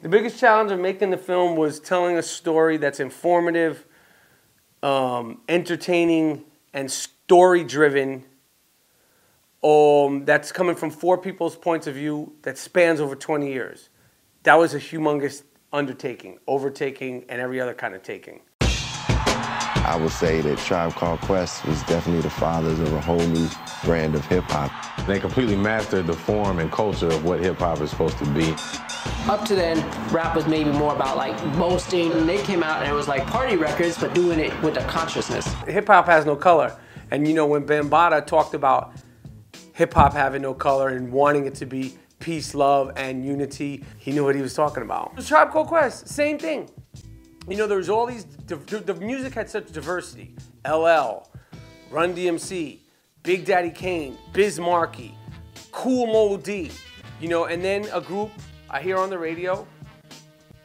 The biggest challenge of making the film was telling a story that's informative, entertaining, and story-driven. That's coming from 4 people's points of view that spans over 20 years. That was a humongous undertaking, overtaking, and every other kind of taking. I would say that Tribe Called Quest was definitely the fathers of a whole new brand of hip-hop. They completely mastered the form and culture of what hip-hop is supposed to be. Up to then, rap was maybe more about like boasting. And they came out and it was like party records, but doing it with a consciousness. Hip-hop has no color. And you know, when Bambaataa talked about hip-hop having no color and wanting it to be peace, love, and unity, he knew what he was talking about. The Tribe Called Quest, same thing. You know, there was all these, the music had such diversity. LL, Run DMC, Big Daddy Kane, Biz Markie, Kool Moe Dee, you know, and then a group I hear on the radio,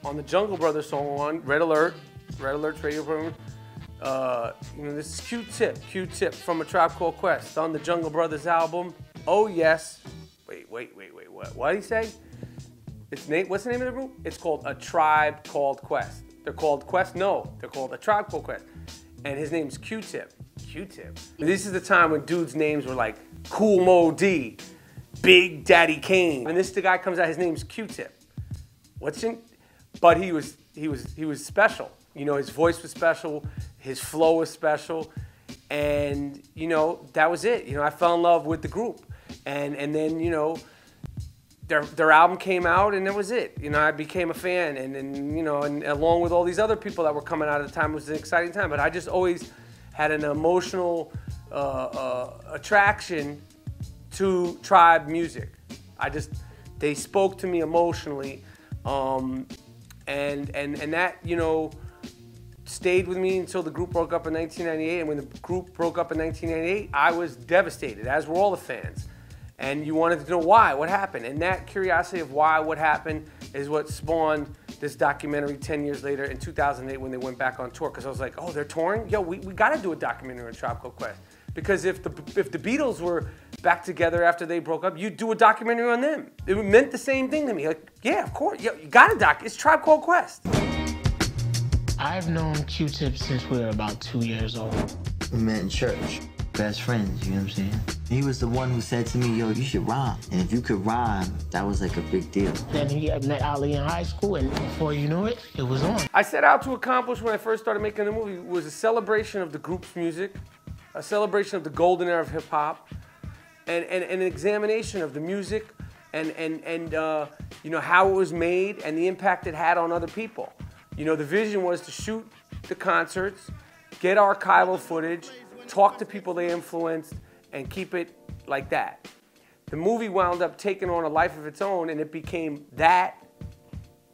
on the Jungle Brothers song on Red Alert's radio program, you know, this is Q-Tip from A Tribe Called Quest on the Jungle Brothers album. Oh yes, wait, what did he say? What's the name of the group? It's called A Tribe Called Quest. They're called Quest? No, they're called A Tribe Called Quest. And his name's Q-Tip. Q-Tip. This is the time when dudes' names were like Kool Moe Dee, Big Daddy Kane. And the guy comes out, his name's Q-Tip. But he was special. You know, his voice was special, his flow was special, and you know, that was it. You know, I fell in love with the group. And then, you know, their album came out and that was it. You know, I became a fan and you know, and along with all these other people that were coming out at the time, it was an exciting time. But I just always had an emotional attraction to Tribe music. They spoke to me emotionally, and that, you know, stayed with me until the group broke up in 1998. And when the group broke up in 1998, I was devastated, as were all the fans. And you wanted to know why, what happened. And that curiosity of why, what happened, is what spawned this documentary 10 years later in 2008 when they went back on tour. Because I was like, oh, they're touring? Yo, we got to do a documentary on Tribe Called Quest. Because if the Beatles were back together after they broke up, you'd do a documentary on them. It meant the same thing to me. Like, yeah, of course, yo, you got to it's Tribe Called Quest. I've known Q-Tip since we were about 2 years old. We met in church. Best friends, you know what I'm saying? He was the one who said to me, yo, you should rhyme. And if you could rhyme, that was like a big deal. Then he met Ali in high school, and before you knew it, it was on. I set out to accomplish when I first started making the movie was a celebration of the group's music, a celebration of the golden era of hip hop, and an examination of the music and you know, how it was made and the impact it had on other people. You know, the vision was to shoot the concerts, get archival footage, talk to people they influenced, and keep it like that. The movie wound up taking on a life of its own, and it became that,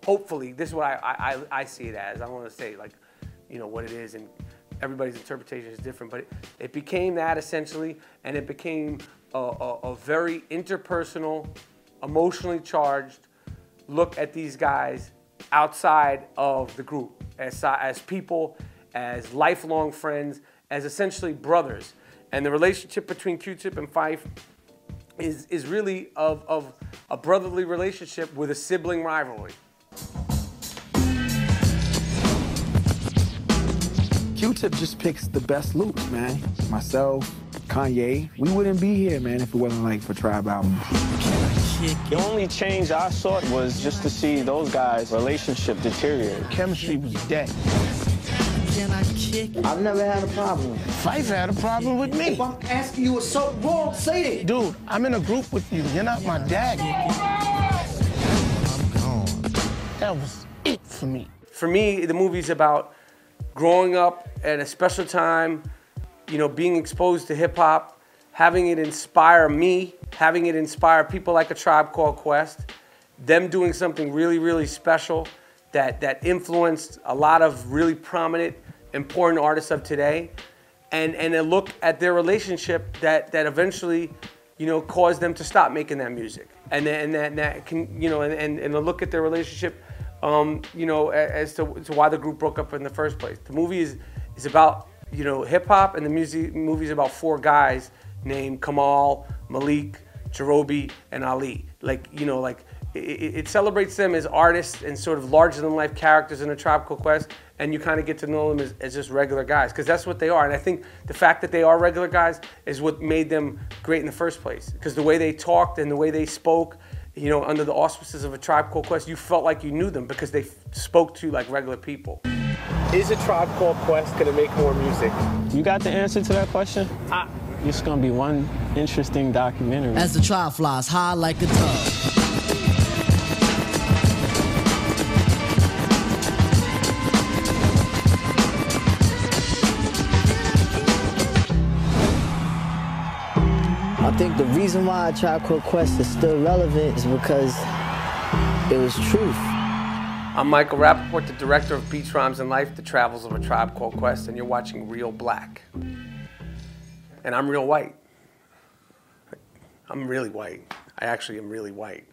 hopefully, this is what I see it as. I don't want to say, like, you know, what it is, and everybody's interpretation is different, but it became that, essentially, and it became a very interpersonal, emotionally charged look at these guys outside of the group, as people, as lifelong friends, as essentially brothers. And the relationship between Q-Tip and Phife is really of a brotherly relationship with a sibling rivalry. Q-Tip just picks the best loops, man. Myself, Kanye, we wouldn't be here, man, if it wasn't like for Tribe albums. The only change I sought was just to see those guys' relationship deteriorate. Chemistry was dead. I've never had a problem. Phife had a problem with me. If I'm asking you something wrong, say it. Dude, I'm in a group with you. You're not my dad. I'm gone. That was it for me. For me, the movie's about growing up at a special time, you know, being exposed to hip hop, having it inspire me, having it inspire people like A Tribe Called Quest, them doing something really, really special that influenced a lot of really prominent, important artists of today, and a look at their relationship that eventually, you know, caused them to stop making that music, and that can, you know, and a look at their relationship, you know, as to why the group broke up in the first place. The movie is about, you know, hip hop, and the movie is about 4 guys named Kamal, Malik, Jarobi, and Ali. Like, you know, like it celebrates them as artists and sort of larger-than-life characters in A Tribe Called Quest, and you kind of get to know them as just regular guys, because that's what they are. And I think the fact that they are regular guys is what made them great in the first place, because the way they talked and the way they spoke, you know, under the auspices of A Tribe Called Quest, you felt like you knew them because they spoke to you like regular people. Is A Tribe Called Quest gonna make more music? You got the answer to that question? It's gonna be one interesting documentary. As the tribe flies high like a dove. I think the reason why A Tribe Called Quest is still relevant is because it was truth. I'm Michael Rapaport, the director of Beats, Rhymes, and Life, The Travels of A Tribe Called Quest, and you're watching Reelblack. And I'm real white. I'm really white. I actually am really white.